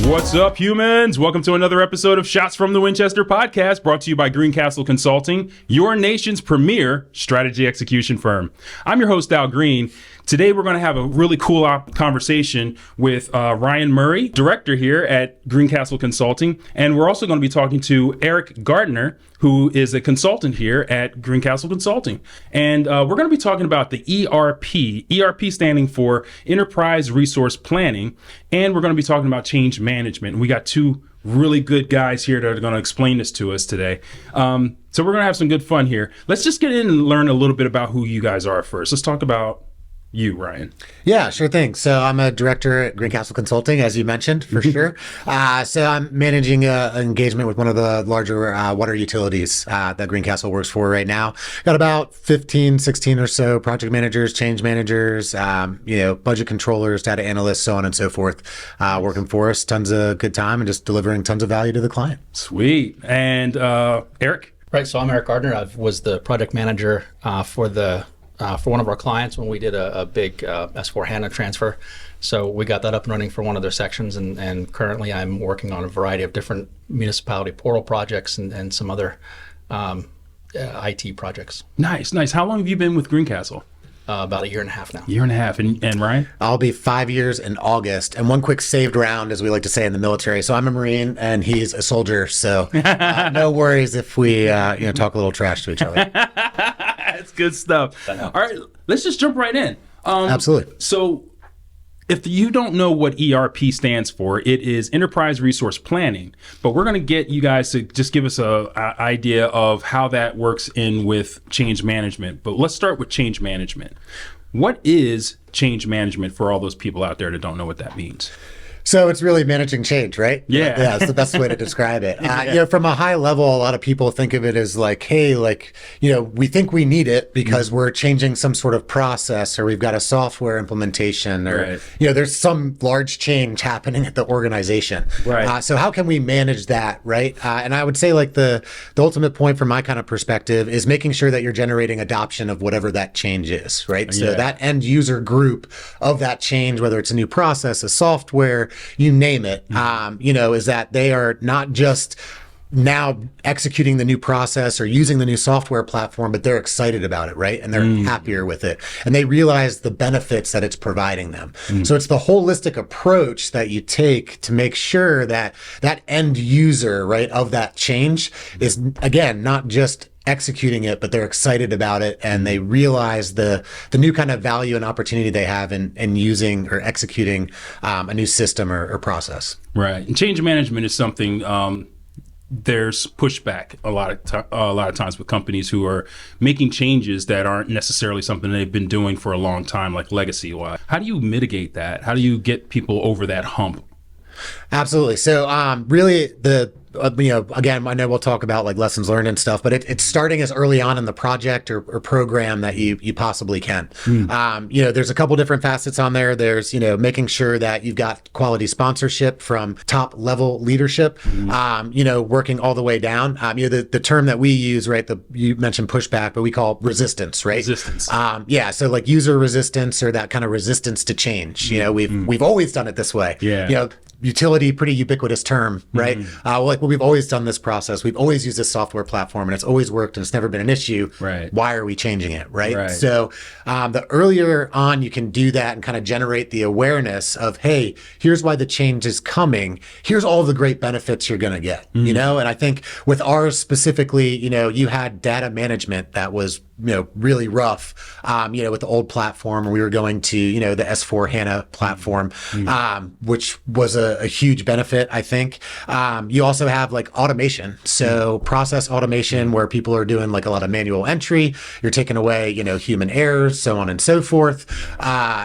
What's up, humans? Welcome to another episode of Shots from the Winchester podcast, brought to you by Greencastle Consulting, your nation's premier strategy execution firm. I'm your host, Al Green. Today, we're going to have a really cool conversation with Ryan Murray, director here at Greencastle Consulting. And we're also going to be talking to Eric Gardner, who is a consultant here at Greencastle Consulting. And we're going to be talking about the ERP standing for Enterprise Resource Planning. And we're going to be talking about change management. And we got two really good guys here that are going to explain this to us today. So we're going to have some good fun here. Let's just get in and learn a little bit about who you guys are first. Let's talk about you, Ryan. Yeah, sure thing. So I'm a director at Greencastle Consulting, as you mentioned, for sure. So I'm managing an engagement with one of the larger water utilities that Greencastle works for right now. Got about 15, 16 or so project managers, change managers, budget controllers, data analysts, so on and so forth, working for us. Tons of good time and just delivering tons of value to the client. Sweet. And Eric? Right. So I'm Eric Gardner. I was the project manager for one of our clients when we did a big S/4HANA transfer. So we got that up and running for one of their sections, and currently I'm working on a variety of different municipality portal projects and some other IT projects. Nice. How long have you been with Greencastle? About a year and a half now. Year and a half. And Ryan? I'll be 5 years in August. And one quick saved round, as we like to say in the military. So I'm a Marine and he's a soldier. So no worries if we talk a little trash to each other. That's good stuff. All right, let's just jump right in. Absolutely. So if you don't know what ERP stands for, it is Enterprise Resource Planning. But we're going to get you guys to just give us an idea of how that works in with change management. But let's start with change management. What is change management for all those people out there that don't know what that means? So it's really managing change, right? Yeah. Yeah, it's the best way to describe it. From a high level, a lot of people think of it as like, hey, we think we need it because we're changing some sort of process, or we've got a software implementation, or, there's some large change happening at the organization. Right. So how can we manage that, right? And I would say the ultimate point from my kind of perspective is making sure that you're generating adoption of whatever that change is, right? So that end user group of that change, whether it's a new process, a software, you name it, is that they are not just now executing the new process or using the new software platform, but they're excited about it, right? And they're happier with it. And they realize the benefits that it's providing them. So it's the holistic approach that you take to make sure that that end user, right, of that change is, again, not just executing it, but they're excited about it and they realize the new kind of value and opportunity they have in using or executing a new system or process. Right. And change management is something there's pushback a lot of times with companies who are making changes that aren't necessarily something they've been doing for a long time, like legacy-wise. How do you mitigate that? How do you get people over that hump? Absolutely. So really again, I know we'll talk about like lessons learned and stuff, but it's starting as early on in the project or program that you possibly can. There's a couple different facets on there. There's, making sure that you've got quality sponsorship from top level leadership, working all the way down. The term that we use, right, you mentioned pushback, but we call resistance, right? Resistance. So like user resistance or that kind of resistance to change. We've always done it this way. Yeah. Utility, pretty ubiquitous term, right? We've always done this process. We've always used this software platform and it's always worked and it's never been an issue. Right. Why are we changing it, right? So the earlier on you can do that and kind of generate the awareness of, hey, here's why the change is coming. Here's all the great benefits you're going to get, And I think with ours specifically, you had data management that was really rough, with the old platform. We were going to, the S/4HANA platform, which was a huge benefit, I think. You also have like automation. So process automation where people are doing like a lot of manual entry. You're taking away, human errors, so on and so forth.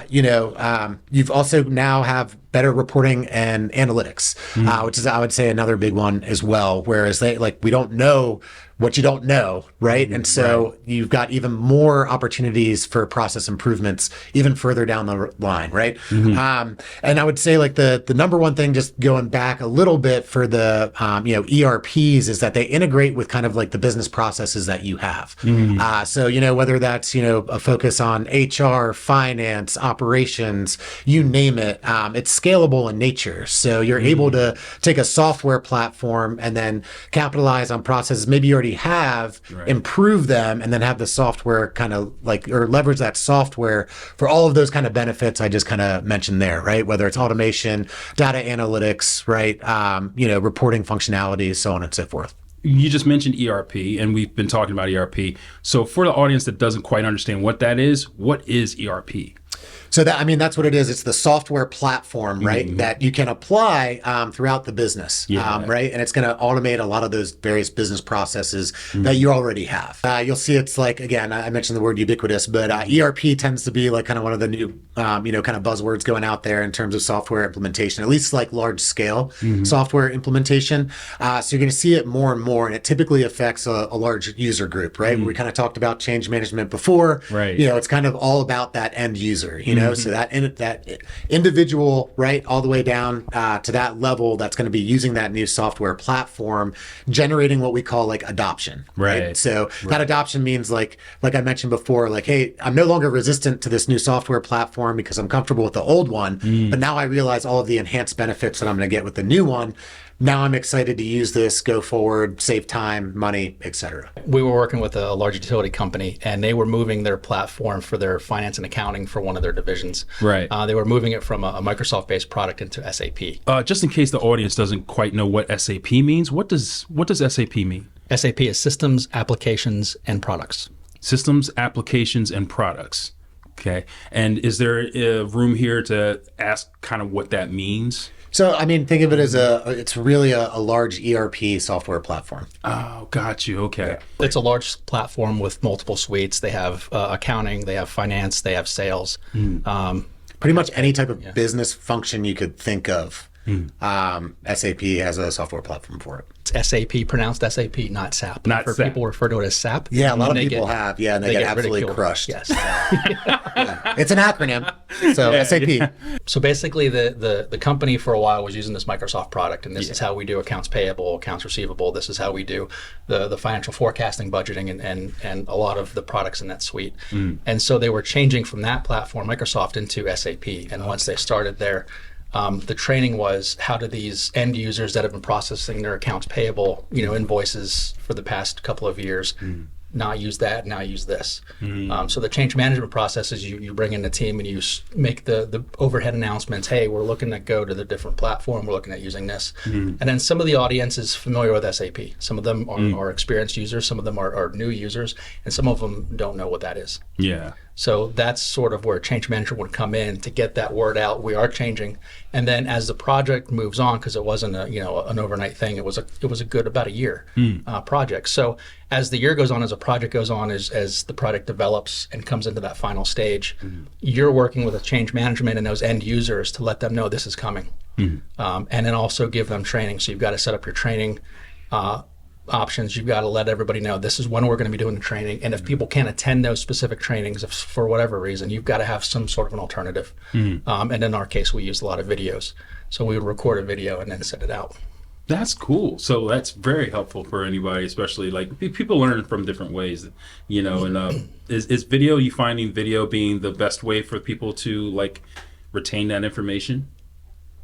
You've also now have better reporting and analytics, which is, I would say, another big one as well. Whereas we don't know what you don't know, right? And so you've got even more opportunities for process improvements even further down the line, right? And I would say like the number one thing, just going back a little bit for the ERPs, is that they integrate with kind of like the business processes that you have. So whether that's a focus on HR, finance, operations, you name it, it's scalable in nature. So you're able to take a software platform and then capitalize on processes maybe you already have, improve them, and then have the software kind of like, or leverage that software for all of those kind of benefits I just kind of mentioned there, right? Whether it's automation, data analytics, right? Reporting functionalities, so on and so forth. You just mentioned ERP, and we've been talking about ERP. So for the audience that doesn't quite understand what that is, what is ERP? So that's what it is. It's the software platform, right, that you can apply throughout the business, right? And it's going to automate a lot of those various business processes that you already have. You'll see it's like, again, I mentioned the word ubiquitous, but ERP tends to be like kind of one of the new, kind of buzzwords going out there in terms of software implementation, at least like large scale software implementation. So you're going to see it more and more, and it typically affects a large user group, right? We kind of talked about change management before. Right. It's kind of all about that end user, so that individual, right, all the way down to that level that's going to be using that new software platform, generating what we call like adoption, right? So that adoption means like I mentioned before, like, hey, I'm no longer resistant to this new software platform because I'm comfortable with the old one, but now I realize all of the enhanced benefits that I'm going to get with the new one. Now I'm excited to use this, go forward, save time, money, etc. We were working with a large utility company, and they were moving their platform for their finance and accounting for one of their divisions. Right. They were moving it from a Microsoft-based product into SAP. Just in case the audience doesn't quite know what SAP means, what does SAP mean? SAP is Systems, Applications, and Products. Systems, Applications, and Products. Okay. And is there a room here to ask kind of what that means? So, think of it as it's really a large ERP software platform. Oh, got you. Okay. It's a large platform with multiple suites. They have accounting, they have finance, they have sales. Pretty much any type of business function you could think of. SAP has a software platform for it. It's SAP, pronounced SAP, not SAP. Not SAP. People refer to it as SAP. Yeah, a lot of people have. Yeah, and they get absolutely ridiculed. Crushed. Yes. It's an acronym. So SAP. So basically, the company for a while was using this Microsoft product, and this is how we do accounts payable, accounts receivable. This is how we do the financial forecasting, budgeting, and a lot of the products in that suite. And so they were changing from that platform, Microsoft, into SAP. And once they started there, the training was, how do these end users that have been processing their accounts payable, invoices for the past couple of years, not use that, now use this. So the change management process is you bring in a team and you make the overhead announcements. Hey, we're looking to go to the different platform. We're looking at using this. And then some of the audience is familiar with SAP. Some of them are experienced users. Some of them are new users. And some of them don't know what that is. Yeah. So that's sort of where change management would come in to get that word out. We are changing, and then as the project moves on, because it wasn't an overnight thing, it was a good about a year project. So as the year goes on, as a project goes on, as the product develops and comes into that final stage, you're working with a change management and those end users to let them know this is coming, and then also give them training. So you've got to set up your training options. You've got to let everybody know this is when we're going to be doing the training, and if people can't attend those specific trainings for whatever reason, you've got to have some sort of an alternative. And in our case, we used a lot of videos, so we would record a video and then send it out. That's cool. So that's very helpful for anybody, especially like people learn from different ways, and is video, you finding video being the best way for people to like retain that information?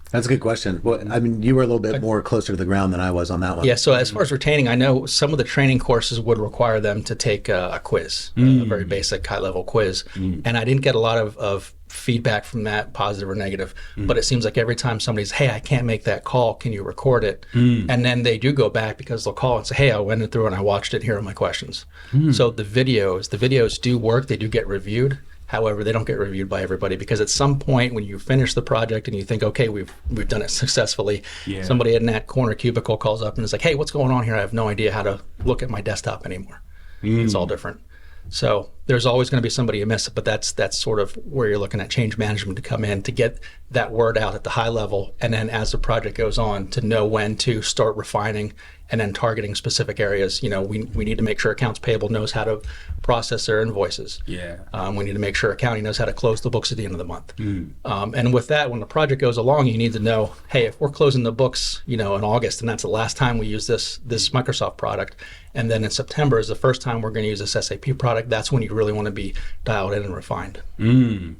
That's a good question. Well, you were a little bit more closer to the ground than I was on that one. Yeah, so as far as retaining, I know some of the training courses would require them to take a quiz, a very basic high-level quiz. And I didn't get a lot of feedback from that, positive or negative. But it seems like every time somebody's, hey, I can't make that call, can you record it? And then they do go back because they'll call and say, hey, I went through and I watched it, here are my questions. So the videos do work, they do get reviewed. However, they don't get reviewed by everybody, because at some point when you finish the project and you think, okay, we've done it successfully, somebody in that corner cubicle calls up and is like, hey, what's going on here? I have no idea how to look at my desktop anymore. It's all different. So there's always going to be somebody who misses it, but that's sort of where you're looking at change management to come in to get that word out at the high level, and then as the project goes on to know when to start refining and then targeting specific areas. We need to make sure accounts payable knows how to process their invoices. Yeah. We need to make sure accounting knows how to close the books at the end of the month. And with that, when the project goes along, you need to know, hey, if we're closing the books, in August, and that's the last time we use this Microsoft product, and then in September is the first time we're going to use this SAP product, that's when you really want to be dialed in and refined.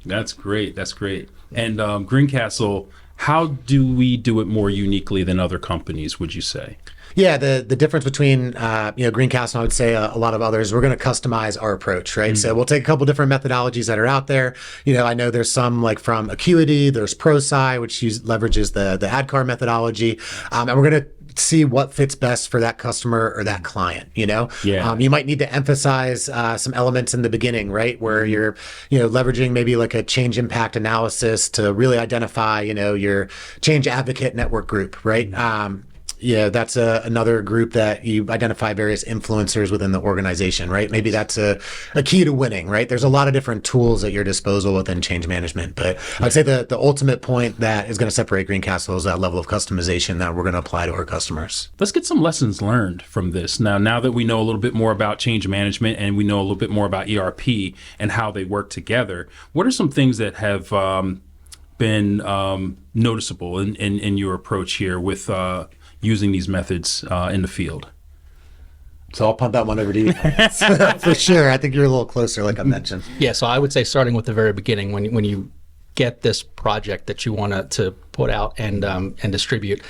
That's great. That's great. And Greencastle, how do we do it more uniquely than other companies, would you say? Yeah, the difference between Greencastle and I would say a lot of others, we're going to customize our approach, right? So we'll take a couple different methodologies that are out there. I know there's some like from Acuity, there's ProSci, which leverages the ADCAR methodology, and we're going to see what fits best for that customer or that client. You might need to emphasize some elements in the beginning, right, where you're leveraging maybe like a change impact analysis to really identify your change advocate network group, right? That's another group that you identify various influencers within the organization, right? Maybe that's a key to winning, right? There's a lot of different tools at your disposal within change management, but I'd say the ultimate point that is going to separate Greencastle is that level of customization that we're going to apply to our customers. Let's get some lessons learned from this. Now that we know a little bit more about change management and we know a little bit more about ERP and how they work together, what are some things that have been noticeable in your approach here with using these methods in the field? So I'll pump that one over to you. For sure. I think you're a little closer, like I mentioned. Yeah, so I would say starting with the very beginning, when you get this project that you want to put out and distribute,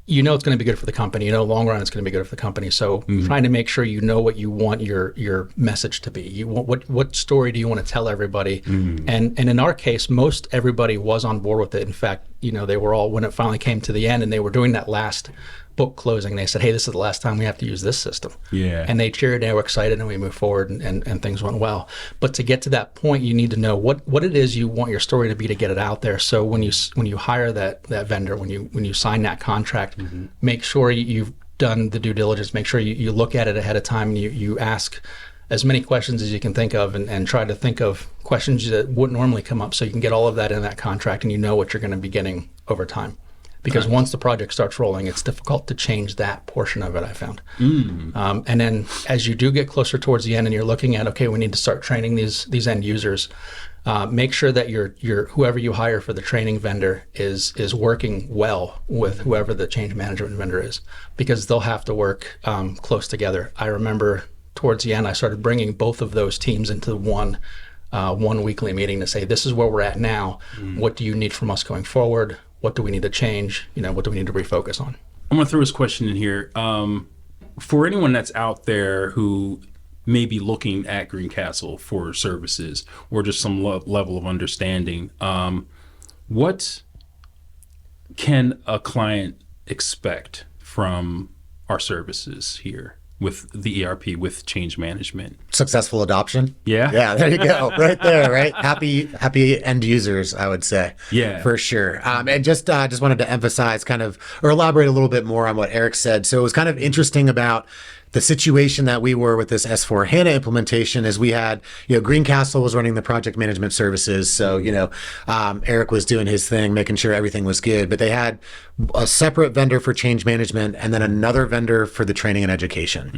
it's going to be good for the company. Long run, it's going to be good for the company. So trying to make sure you know what you want your message to be. What story do you want to tell everybody? And in our case, most everybody was on board with it. In fact, they were all, when it finally came to the end and they were doing that last book closing, they said, hey, this is the last time we have to use this system. Yeah. And they cheered, they were excited, and we moved forward and things went well. But to get to that point, you need to know what it is you want your story to be to get it out there. So when you hire that vendor, when you sign that contract, make sure you've done the due diligence, make sure you look at it ahead of time, and you ask as many questions as you can think of and try to think of questions that wouldn't normally come up so you can get all of that in that contract and you know what you're going to be getting over time. Because once the project starts rolling, it's difficult to change that portion of it, I found. And then as you do get closer towards the end and you're looking at, okay, we need to start training these end users, make sure that your whoever you hire for the training vendor is working well with whoever the change management vendor is, because they'll have to work close together. I remember towards the end, I started bringing both of those teams into one weekly meeting to say, this is where we're at now. What do you need from us going forward? What do we need to change? What do we need to refocus on? I'm going to throw this question in here. For anyone that's out there who may be looking at Greencastle for services or just some level of understanding, what can a client expect from our services here with the ERP, with change management? Successful adoption. Yeah, there you go. Right there, right? Happy end users, I would say. Yeah, for sure. And just wanted to emphasize or elaborate a little bit more on what Eric said. So it was kind of interesting about the situation that we were with this S4 HANA implementation is we had, Greencastle was running the project management services. So, Eric was doing his thing, making sure everything was good, but they had a separate vendor for change management and then another vendor for the training and education.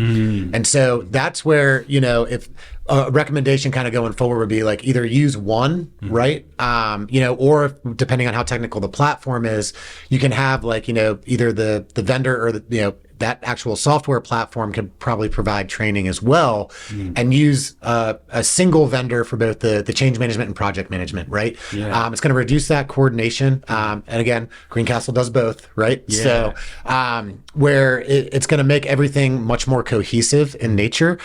And so that's where, if a recommendation kind of going forward would be like either use one, right? Or depending on how technical the platform is, you can have like, either the vendor or that actual software platform can probably provide training as well, and use a single vendor for both the change management and project management, right? Yeah. It's going to reduce that coordination. And again, Greencastle does both, right? Yeah. So where it's going to make everything much more cohesive in nature,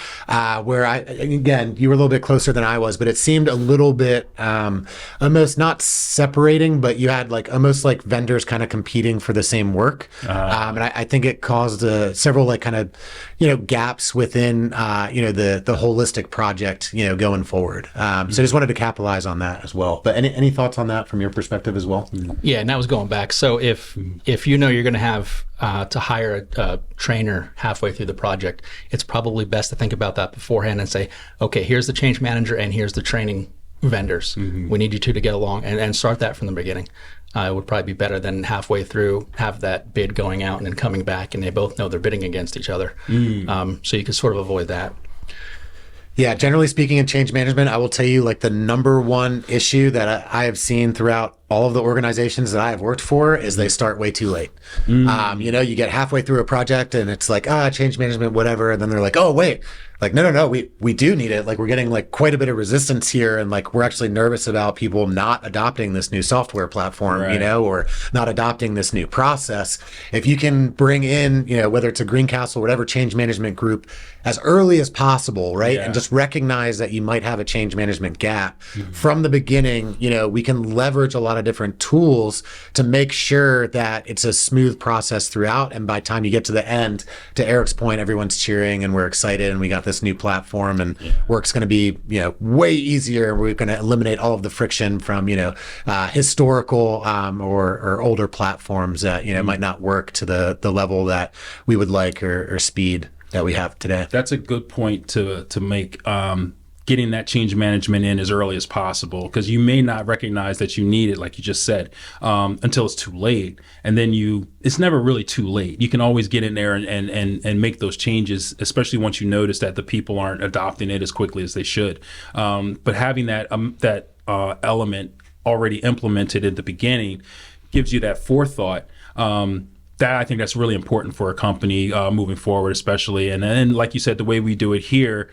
where again, you were a little bit closer than I was, but it seemed a little bit almost not separating, but you had like almost like vendors kind of competing for the same work. And I think it caused several like kind of gaps within the holistic project going forward. So I just wanted to capitalize on that as well. But any thoughts on that from your perspective as well? Yeah, and that was going back. So if you're going to have to hire a trainer halfway through the project, it's probably best to think about that beforehand and say, okay, here's the change manager and here's the training vendors. We need you two to get along and start that from the beginning. It would probably be better than halfway through have that bid going out and then coming back and they both know they're bidding against each other. So you can sort of avoid that. Yeah, generally speaking, in change management, I will tell you like the number one issue that I have seen throughout all of the organizations that I have worked for is they start way too late. You get halfway through a project and it's like, change management, whatever. And then they're like, oh, wait, like, no, we do need it. Like, we're getting like quite a bit of resistance here. And like, we're actually nervous about people not adopting this new software platform, or not adopting this new process. If you can bring in, whether it's a Greencastle, whatever change management group as early as possible, right? And just recognize that you might have a change management gap from the beginning. We can leverage a lot of different tools to make sure that it's a smooth process throughout. And by the time you get to the end, to Eric's point, everyone's cheering and we're excited and we got this new platform and work's going to be, way easier. We're going to eliminate all of the friction from, historical or older platforms that, might not work to the level that we would like or speed that we have today. That's a good point to make. Getting that change management in as early as possible, because you may not recognize that you need it, like you just said, until it's too late. And then it's never really too late. You can always get in there and make those changes, especially once you notice that the people aren't adopting it as quickly as they should. But having that element already implemented at the beginning gives you that forethought. That I think that's really important for a company moving forward, especially. And then, like you said, the way we do it here,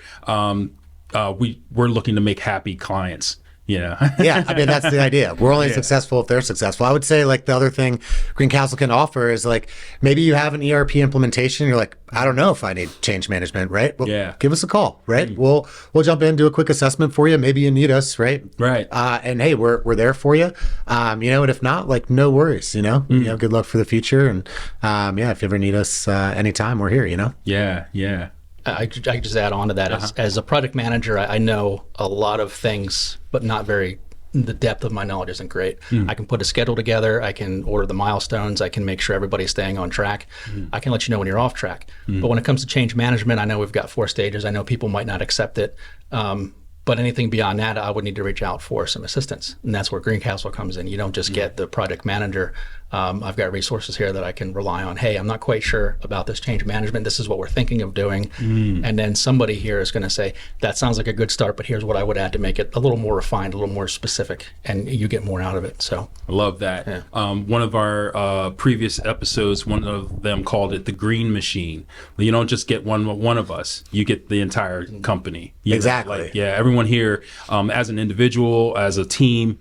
we're looking to make happy clients. Yeah, I mean, that's the idea. We're only successful if they're successful. I would say like the other thing Greencastle can offer is like maybe you have an ERP implementation. You're like, I don't know if I need change management, right? Well, give us a call, right? We'll jump in, do a quick assessment for you. Maybe you need us, right? Right. And hey, we're there for you. And if not, like no worries. Good luck for the future. And if you ever need us anytime, we're here. Yeah. I could just add on to that. As a project manager, I know a lot of things, but not very. The depth of my knowledge isn't great. I can put a schedule together. I can order the milestones. I can make sure everybody's staying on track. I can let you know when you're off track. But when it comes to change management, I know we've got 4 stages. I know people might not accept it. But anything beyond that, I would need to reach out for some assistance. And that's where Greencastle comes in. You don't just get the project manager. I've got resources here that I can rely on. Hey, I'm not quite sure about this change management. This is what we're thinking of doing. And then somebody here is going to say, that sounds like a good start, but here's what I would add to make it a little more refined, a little more specific, and you get more out of it. So I love that. Yeah. One of our previous episodes, one of them called it the green machine. You don't just get one of us. You get the entire company. Exactly. Everyone here as an individual, as a team,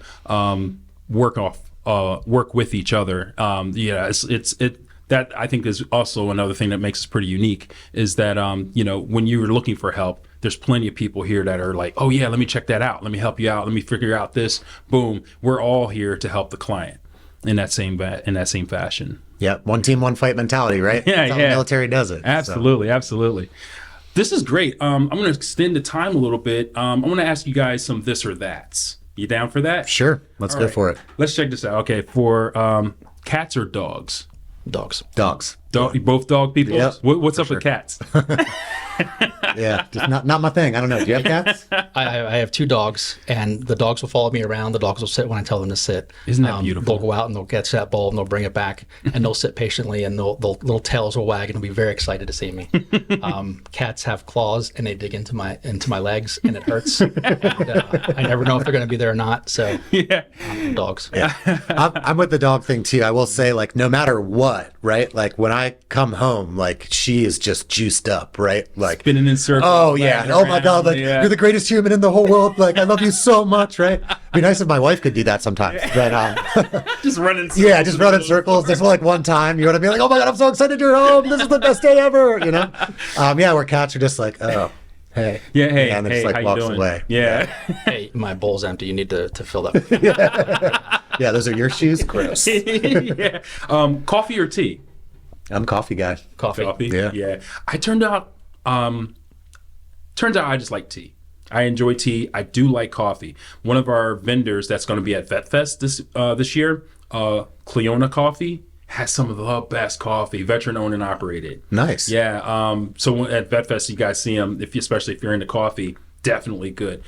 work with each other. That I think is also another thing that makes us pretty unique is that, when you're looking for help, there's plenty of people here that are like, oh yeah, let me check that out. Let me help you out. Let me figure out this. Boom. We're all here to help the client in that same fashion. Yeah. One team, one fight mentality, right? That's how the military does it. Absolutely. This is great. I'm going to extend the time a little bit. I'm going to ask you guys some this or that's. You down for that? Sure. Let's go for it. Let's check this out. Okay. For cats or dogs? Dogs. Both dog people? Yep, what's up with cats? Yeah, just not my thing. I don't know. Do you have cats? I have 2 dogs, and the dogs will follow me around. The dogs will sit when I tell them to sit. Isn't that beautiful? They'll go out and they'll catch that ball and they'll bring it back, and they'll sit patiently, and they'll little tails will wag and they'll be very excited to see me. Cats have claws and they dig into my legs and it hurts. And, I never know if they're going to be there or not. So dogs. Yeah, I'm with the dog thing too. I will say, like, no matter what, right? Like when I come home, like she is just juiced up, right? Like spinning in circles. Oh yeah. Oh my God. Like you're the greatest human in the whole world. Like I love you so much, right? It'd be nice if my wife could do that sometimes. But just running circles. Yeah, just running circles. Just like one time, you know what I mean? Like, oh my God, I'm so excited you're home. This is the best day ever, where cats are just like, oh. Hey. Yeah, hey. And then just like walks away. Yeah. Hey, my bowl's empty. You need to fill that. Yeah, those are your shoes? Gross. Yeah. Coffee or tea? I'm a coffee guy. Coffee. Yeah. Turns out I just like tea. I enjoy tea. I do like coffee. One of our vendors that's going to be at VetFest this year, Cleona Coffee, has some of the best coffee, veteran owned and operated. Nice. Yeah. So at VetFest, you guys see them, especially if you're into coffee, definitely good.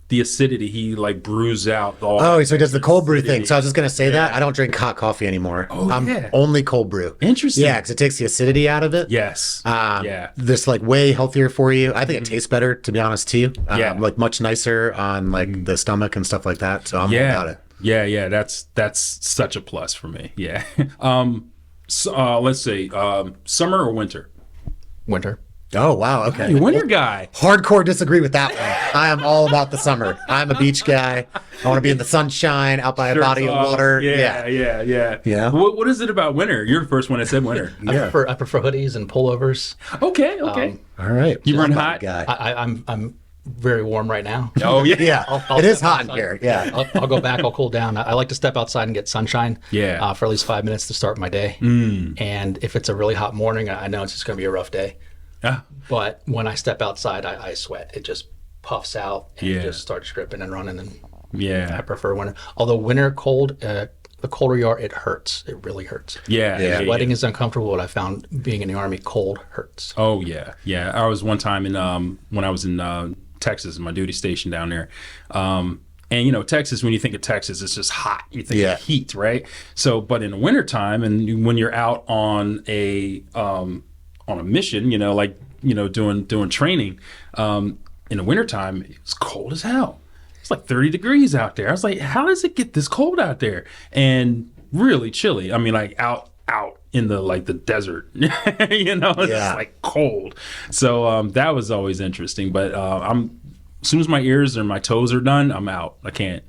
the acidity. He like brews out all. Oh, so he does the cold brew acidity. thing. So I was just going to say that. I don't drink hot coffee anymore. I'm yeah. only cold brew. Interesting. Yeah, because it takes the acidity out of it. Yes. Yeah. This like way healthier for you. I think it tastes better, to be honest, too. Yeah. Like much nicer on like the stomach and stuff like that. So I'm all about it. Yeah. That's such a plus for me. Yeah. So, let's say summer or winter. Winter. Oh, wow. Okay. Hey, winter guy. Hardcore disagree with that one. I am all about the summer. I'm a beach guy. I want to be in the sunshine, out by a body of water. Yeah. Yeah. What is it about winter? You're the first one that said winter. I prefer hoodies and pullovers. Okay. All right. You run hot? Guy. I'm very warm right now. Oh yeah. Yeah. I'll It is step hot in outside. here. Yeah. I'll go back. I'll cool down. I like to step outside and get sunshine. Yeah. For at least 5 minutes to start my day. And if it's a really hot morning, I know it's just going to be a rough day. But when I step outside, I sweat. It just puffs out and just starts dripping and running. And I prefer winter. Although winter cold, the colder you are, it hurts. It really hurts. Sweating is uncomfortable. What I found being in the Army, cold hurts. Oh yeah. I was one time in when I was in Texas, my duty station down there. And you know, Texas, when you think of Texas, it's just hot. You think of heat, right? So, but in the wintertime, and when you're out on a mission, you know, like, you know, doing training, in the wintertime, it's cold as hell. It's like 30 degrees out there. I was like, how does it get this cold out there? And really chilly. I mean, like out in the like the desert, you know, it's like cold. So that was always interesting. But as soon as my ears or my toes are done, I'm out. I can't.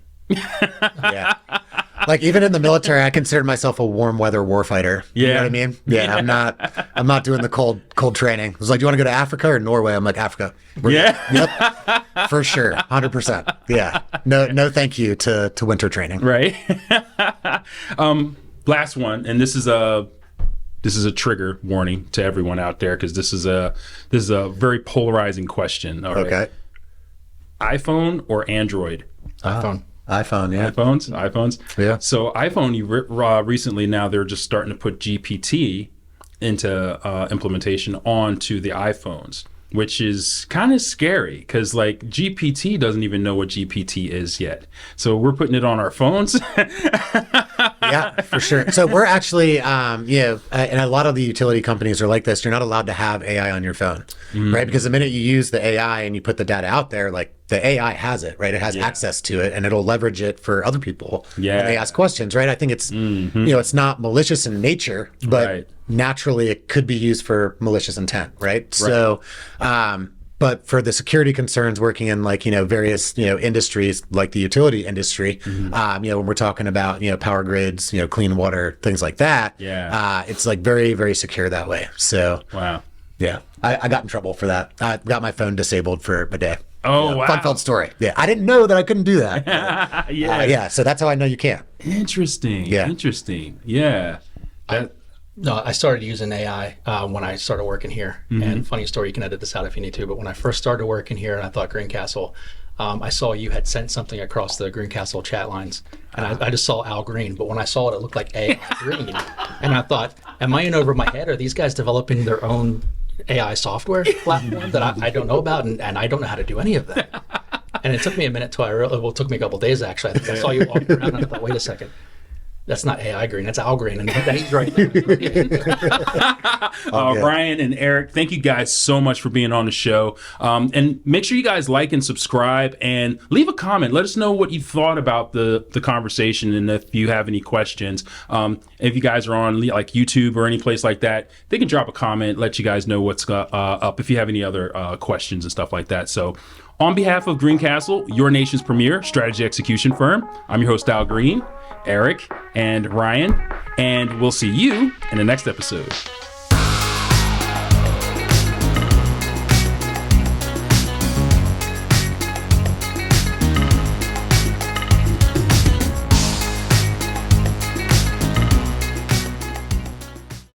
Like even in the military, I considered myself a warm weather warfighter. You know what I mean? Yeah. I'm not doing the cold training. It was like, do you want to go to Africa or Norway? I'm like, Africa. Yep. For sure. 100%. Yeah. No, thank you to winter training. Right. Last one. And this is a trigger warning to everyone out there, because this is a very polarizing question. All right. Okay. iPhone or Android? iPhone, yeah. iPhones. Yeah. So iPhone, recently now they're just starting to put GPT into implementation onto the iPhones, which is kind of scary because like GPT doesn't even know what GPT is yet. So we're putting it on our phones. Yeah, for sure. So we're actually, and a lot of the utility companies are like this. You're not allowed to have AI on your phone, right? Because the minute you use the AI and you put the data out there, like the AI has it, right? It has access to it, and it'll leverage it for other people when they ask questions, right? I think it's, you know, it's not malicious in nature, but naturally it could be used for malicious intent, right? So, but for the security concerns working in like, you know, various, you know, industries like the utility industry, you know, when we're talking about, you know, power grids, you know, clean water, things like that, it's like very, very secure that way. So, yeah, I got in trouble for that. I got my phone disabled for a day. Oh, wow. Fun-filled story. Yeah, I didn't know that I couldn't do that. Yeah, so that's how I know you can't. Interesting. Yeah. No, I started using AI when I started working here. And funny story, you can edit this out if you need to, but when I first started working here and I thought Greencastle, I saw you had sent something across the Greencastle chat lines, and I just saw Al Green, but when I saw it, it looked like AI Green. And I thought, am I in over my head? Are these guys developing their own AI software platform that I don't know about, and I don't know how to do any of that? And it took me a minute till it took me a couple of days actually. I think I saw you walking around and I thought, wait a second. That's not AI Green, that's Al Green, and he's right there. Brian and Eric, thank you guys so much for being on the show. And make sure you guys like and subscribe and leave a comment. Let us know what you thought about the conversation, and if you have any questions. If you guys are on like YouTube or any place like that, they can drop a comment, let you guys know what's up if you have any other questions and stuff like that. So on behalf of Greencastle, your nation's premier strategy execution firm, I'm your host, Al Green, Eric, and Ryan, and we'll see you in the next episode.